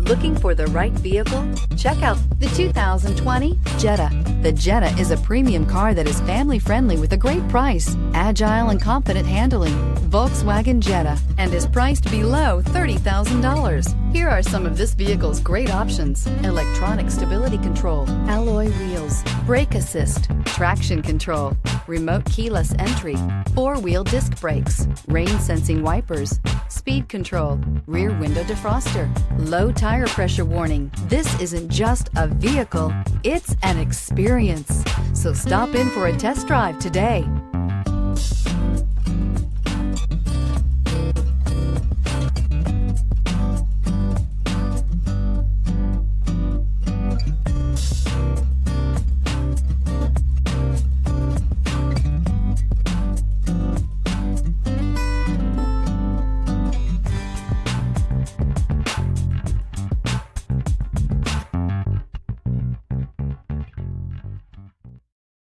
Looking for the right vehicle? Check out the 2020 Jetta. The Jetta is a premium car that is family-friendly with a great price, agile and confident handling. Volkswagen Jetta, and is priced below $30,000. Here are some of this vehicle's great options: electronic stability control, alloy wheels, brake assist, traction control, remote keyless entry, four-wheel disc brakes, rain-sensing wipers, speed control, rear window defroster, low tire pressure warning. This isn't just a vehicle, it's an experience. So stop in for a test drive today.